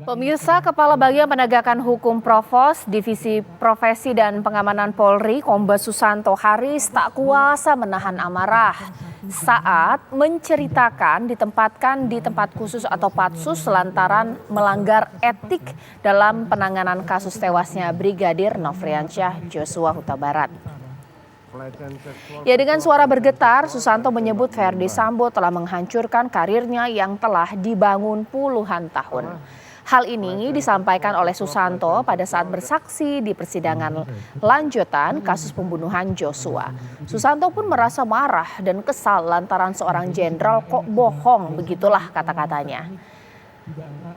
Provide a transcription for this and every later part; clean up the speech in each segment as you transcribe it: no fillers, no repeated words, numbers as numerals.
Pemirsa, Kepala Bagian Penegakan Hukum Provos, Divisi Profesi dan Pengamanan Polri, Kombes Susanto Haris tak kuasa menahan amarah saat menceritakan ditempatkan di tempat khusus atau patsus lantaran melanggar etik dalam penanganan kasus tewasnya Brigadir Nofriansyah Joshua Huta Barat. Ya, dengan suara bergetar, Susanto menyebut Ferdy Sambo telah menghancurkan karirnya yang telah dibangun puluhan tahun. Hal ini disampaikan oleh Susanto pada saat bersaksi di persidangan lanjutan kasus pembunuhan Joshua. Susanto pun merasa marah dan kesal lantaran seorang jenderal kok bohong, begitulah kata-katanya.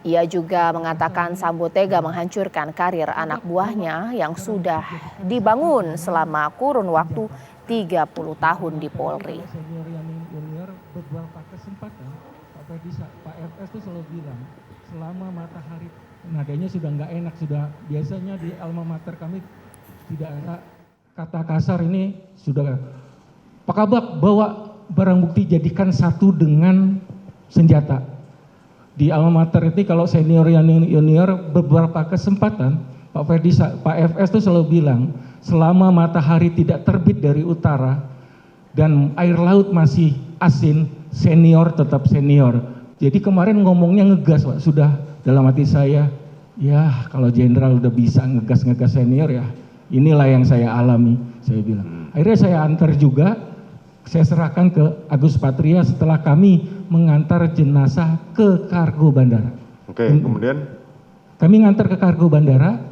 Ia juga mengatakan Sambo tega menghancurkan karir anak buahnya yang sudah dibangun selama kurun waktu 30 tahun di Polri. Pak FS itu selalu bilang, selama matahari, nadanya sudah nggak enak, sudah biasanya di alma mater kami tidak ada kata kasar, ini sudah. Pak Kabak bawa barang bukti jadikan satu dengan senjata. Di alma mater itu kalau senior junior beberapa kesempatan Pak FS itu selalu bilang, selama matahari tidak terbit dari utara dan air laut masih asin, senior tetap senior. Jadi kemarin ngomongnya ngegas, Pak. Sudah dalam hati saya, ya kalau jenderal udah bisa ngegas senior ya, inilah yang saya alami, saya bilang. Akhirnya saya antar juga, saya serahkan ke Agus Patria setelah kami mengantar jenazah ke kargo bandara. Oke, kemudian? Kami ngantar ke kargo bandara,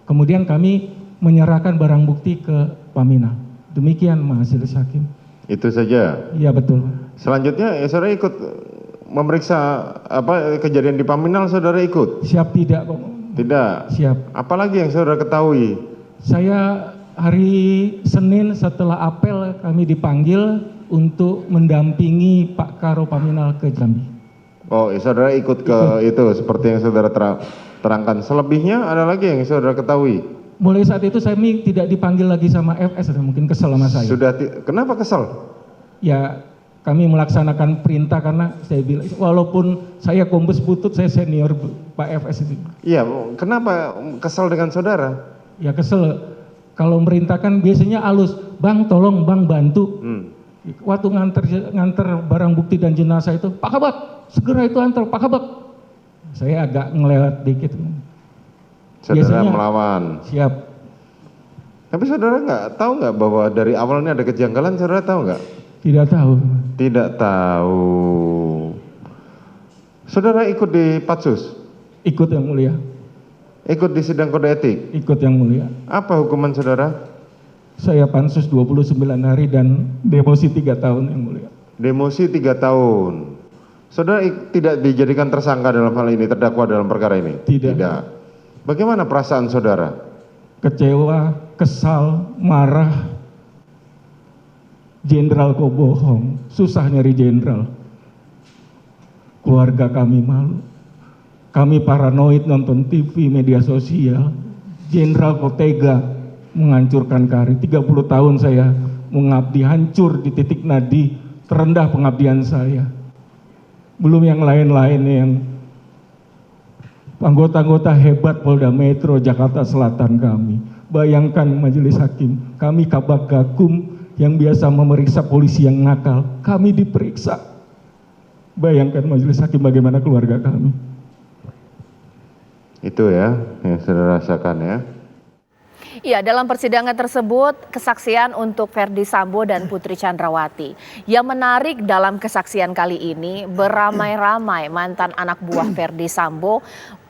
kemudian kami menyerahkan barang bukti ke Paminal. Demikian Majelis Hakim. Itu saja? Iya, betul. Selanjutnya saudara ikut memeriksa kejadian di Paminal, saudara ikut? Siap tidak, Pak. Tidak? Siap. Apalagi yang saudara ketahui? Saya hari Senin setelah apel kami dipanggil untuk mendampingi Pak Karo Paminal ke Jambi. Oh, saudara ikut ke itu seperti yang saudara terangkan. Selebihnya ada lagi yang saudara ketahui? Mulai saat itu saya tidak dipanggil lagi sama FS, mungkin kesel sama saya. Kenapa kesel? Ya, kami melaksanakan perintah karena saya bilang, walaupun saya Kombes Putut, saya senior Pak FS itu. Iya, kenapa kesel dengan saudara? Ya kesel, kalau merintahkan biasanya halus, Bang tolong Bang bantu. Waktu nganter barang bukti dan jenazah itu, Pak Kabak, segera itu antar, Pak Kabak. Saya agak ngelewat dikit. Saudara melawan. Siap. Tapi saudara tahu nggak bahwa dari awalnya ada kejanggalan, saudara tahu nggak? Tidak tahu. Tidak tahu. Saudara ikut di Patsus? Ikut yang mulia. Ikut di sidang kode etik? Ikut yang mulia. Apa hukuman saudara? Saya pansus 29 hari dan demosi 3 tahun yang mulia. Demosi 3 tahun. Saudara tidak dijadikan tersangka dalam hal ini, terdakwa dalam perkara ini? Tidak. Bagaimana perasaan saudara? Kecewa, kesal, marah. Jenderal kok bohong, susah nyari jenderal. Keluarga kami malu. Kami paranoid nonton TV, media sosial. Jenderal kok tega menghancurkan karir. 30 tahun saya mengabdi, hancur di titik nadi terendah pengabdian saya. Belum yang lain-lain yang anggota-anggota hebat Polda Metro Jakarta Selatan kami. Bayangkan Majelis Hakim, kami Kabak Gakum yang biasa memeriksa polisi yang nakal, kami diperiksa. Bayangkan Majelis Hakim bagaimana keluarga kami. Itu ya yang saudara rasakan ya. Ya, dalam persidangan tersebut kesaksian untuk Ferdy Sambo dan Putri Chandrawati. Yang menarik dalam kesaksian kali ini, beramai-ramai mantan anak buah Ferdy Sambo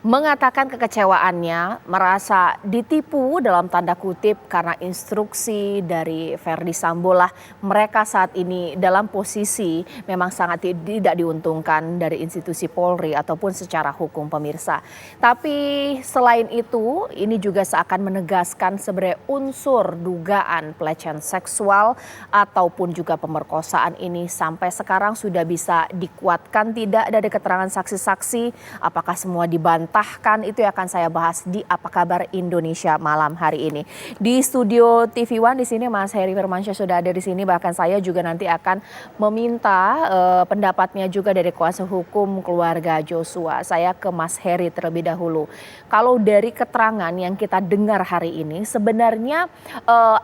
mengatakan kekecewaannya, merasa ditipu dalam tanda kutip karena instruksi dari Ferdy Sambo lah mereka saat ini dalam posisi memang sangat tidak diuntungkan dari institusi Polri ataupun secara hukum, pemirsa. Tapi selain itu, ini juga seakan menegaskan sebenarnya unsur dugaan pelecehan seksual ataupun juga pemerkosaan ini sampai sekarang sudah bisa dikuatkan tidak dari keterangan saksi-saksi? Apakah semua dibantahkan? Itu yang akan saya bahas di Apa Kabar Indonesia malam hari ini. Di studio TV One di sini Mas Heri Firmansyah sudah ada di sini, bahkan saya juga nanti akan meminta pendapatnya juga dari kuasa hukum keluarga Joshua. Saya ke Mas Heri terlebih dahulu. Kalau dari keterangan yang kita dengar hari ini, sebenarnya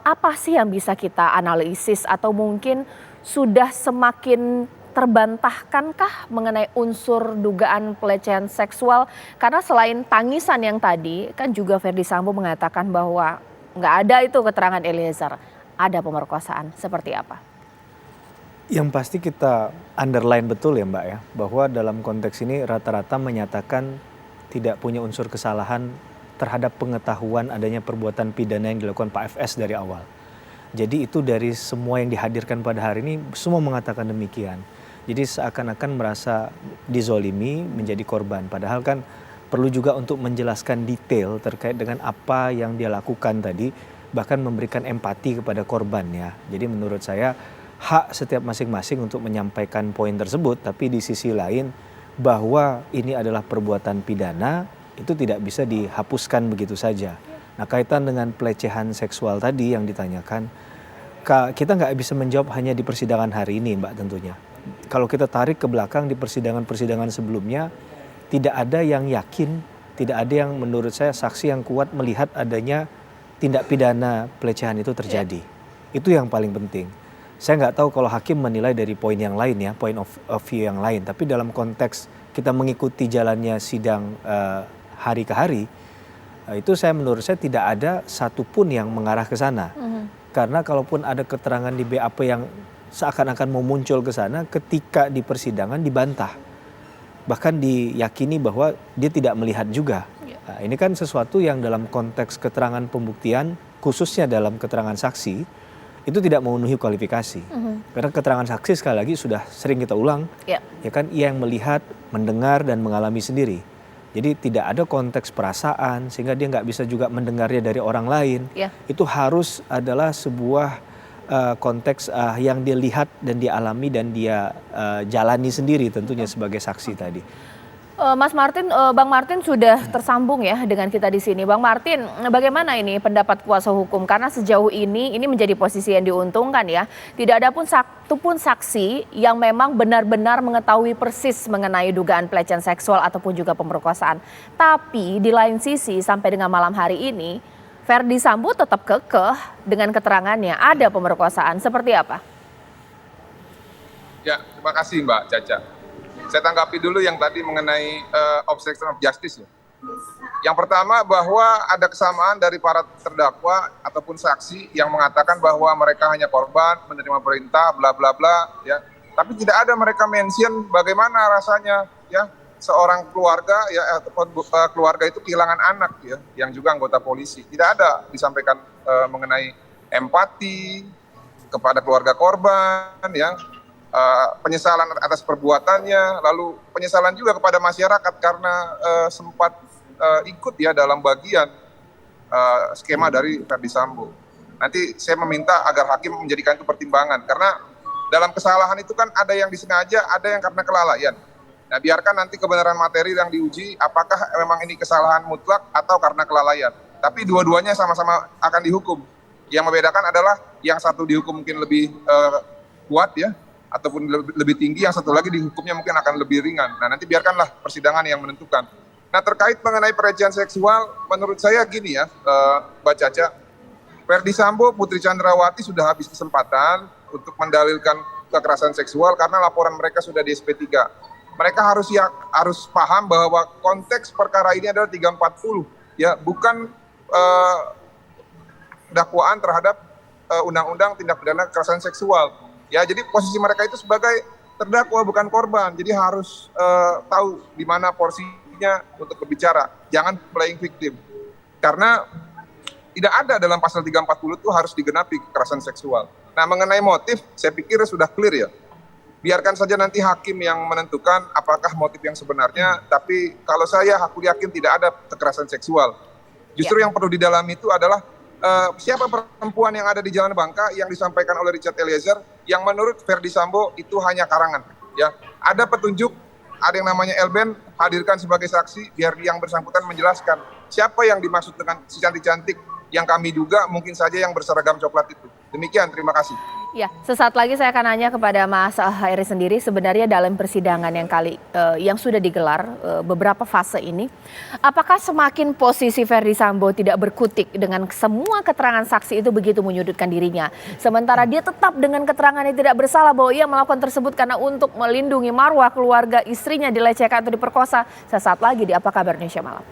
apa sih yang bisa kita analisis atau mungkin sudah semakin terbantahkankah mengenai unsur dugaan pelecehan seksual? Karena selain tangisan yang tadi, kan juga Ferdy Sambo mengatakan bahwa nggak ada itu keterangan Eliezer, ada pemerkosaan. Seperti apa? Yang pasti kita underline betul ya Mbak ya, bahwa dalam konteks ini rata-rata menyatakan tidak punya unsur kesalahan terhadap pengetahuan adanya perbuatan pidana yang dilakukan Pak FS dari awal. Jadi itu dari semua yang dihadirkan pada hari ini semua mengatakan demikian. Jadi seakan-akan merasa dizolimi, menjadi korban. Padahal kan perlu juga untuk menjelaskan detail terkait dengan apa yang dia lakukan tadi, bahkan memberikan empati kepada korbannya. Jadi menurut saya hak setiap masing-masing untuk menyampaikan poin tersebut, tapi di sisi lain bahwa ini adalah perbuatan pidana itu tidak bisa dihapuskan begitu saja. Nah, kaitan dengan pelecehan seksual tadi yang ditanyakan, kita nggak bisa menjawab hanya di persidangan hari ini Mbak tentunya. Kalau kita tarik ke belakang di persidangan-persidangan sebelumnya, tidak ada yang yakin, tidak ada yang menurut saya saksi yang kuat melihat adanya tindak pidana pelecehan itu terjadi. Itu yang paling penting. Saya nggak tahu kalau hakim menilai dari poin yang lain ya, point of view yang lain. Tapi dalam konteks kita mengikuti jalannya sidang hari ke hari, itu menurut saya tidak ada satupun yang mengarah ke sana. Karena kalaupun ada keterangan di BAP yang seakan-akan mau muncul ke sana, ketika di persidangan dibantah. Bahkan diyakini bahwa dia tidak melihat juga. Nah, ini kan sesuatu yang dalam konteks keterangan pembuktian, khususnya dalam keterangan saksi, itu tidak memenuhi kualifikasi. Karena keterangan saksi sekali lagi sudah sering kita ulang, ya kan, ia yang melihat, mendengar dan mengalami sendiri. Jadi tidak ada konteks perasaan sehingga dia nggak bisa juga mendengarnya dari orang lain. Itu harus adalah sebuah konteks yang dia lihat dan dia alami dan dia jalani sendiri tentunya sebagai saksi tadi. Mas Martin, Bang Martin sudah tersambung ya dengan kita di sini. Bang Martin, bagaimana ini pendapat kuasa hukum? Karena sejauh ini menjadi posisi yang diuntungkan ya. Tidak ada pun satu pun saksi yang memang benar-benar mengetahui persis mengenai dugaan pelecehan seksual ataupun juga pemerkosaan. Tapi di lain sisi sampai dengan malam hari ini, Ferdy Sambo tetap kekeh dengan keterangannya ada pemerkosaan. Seperti apa? Ya, terima kasih Mbak Caca. Saya tanggapi dulu yang tadi mengenai obstruction of justice ya. Yang pertama bahwa ada kesamaan dari para terdakwa ataupun saksi yang mengatakan bahwa mereka hanya korban, menerima perintah, bla bla bla ya. Tapi tidak ada mereka mention bagaimana rasanya ya seorang keluarga ya ataupun keluarga itu kehilangan anak ya yang juga anggota polisi. Tidak ada disampaikan mengenai empati kepada keluarga korban ya. Penyesalan atas perbuatannya, lalu penyesalan juga kepada masyarakat karena sempat ikut ya dalam bagian skema dari Ferdy Sambo. Nanti saya meminta agar hakim menjadikan itu pertimbangan karena dalam kesalahan itu kan ada yang disengaja, ada yang karena kelalaian. Nah, biarkan nanti kebenaran materi yang diuji apakah memang ini kesalahan mutlak atau karena kelalaian. Tapi dua-duanya sama-sama akan dihukum. Yang membedakan adalah yang satu dihukum mungkin lebih kuat ya, ataupun lebih tinggi, yang satu lagi dihukumnya mungkin akan lebih ringan. Nah, nanti biarkanlah persidangan yang menentukan. Nah, terkait mengenai pelecehan seksual, menurut saya gini ya, Mbak Caca, Ferdy Sambo, Putri Chandrawati sudah habis kesempatan untuk mendalilkan kekerasan seksual karena laporan mereka sudah di SP3. Mereka harus paham bahwa konteks perkara ini adalah 340, ya, bukan dakwaan terhadap undang-undang tindak pidana kekerasan seksual. Ya, jadi posisi mereka itu sebagai terdakwa bukan korban. Jadi harus tahu di mana porsinya untuk berbicara. Jangan playing victim. Karena tidak ada dalam pasal 340 itu harus digenapi kekerasan seksual. Nah, mengenai motif saya pikir sudah clear ya. Biarkan saja nanti hakim yang menentukan apakah motif yang sebenarnya, tapi kalau aku yakin tidak ada kekerasan seksual. Justru yang perlu didalami itu adalah siapa perempuan yang ada di Jalan Bangka yang disampaikan oleh Richard Eliezer yang menurut Verdi Sambo itu hanya karangan. Ya, ada petunjuk, ada yang namanya Elben, hadirkan sebagai saksi biar yang bersangkutan menjelaskan siapa yang dimaksud dengan si cantik-cantik yang kami duga mungkin saja yang berseragam coklat itu. Demikian, terima kasih. Ya, sesaat lagi saya akan nanya kepada Mas Hairi sendiri, sebenarnya dalam persidangan yang sudah digelar beberapa fase ini, apakah semakin posisi Verdi Sambo tidak berkutik dengan semua keterangan saksi itu begitu menyudutkan dirinya, sementara dia tetap dengan keterangannya tidak bersalah bahwa ia melakukan tersebut karena untuk melindungi marwah keluarga istrinya dilecehkan atau diperkosa. Sesaat lagi di Apa Kabar Indonesia Malam.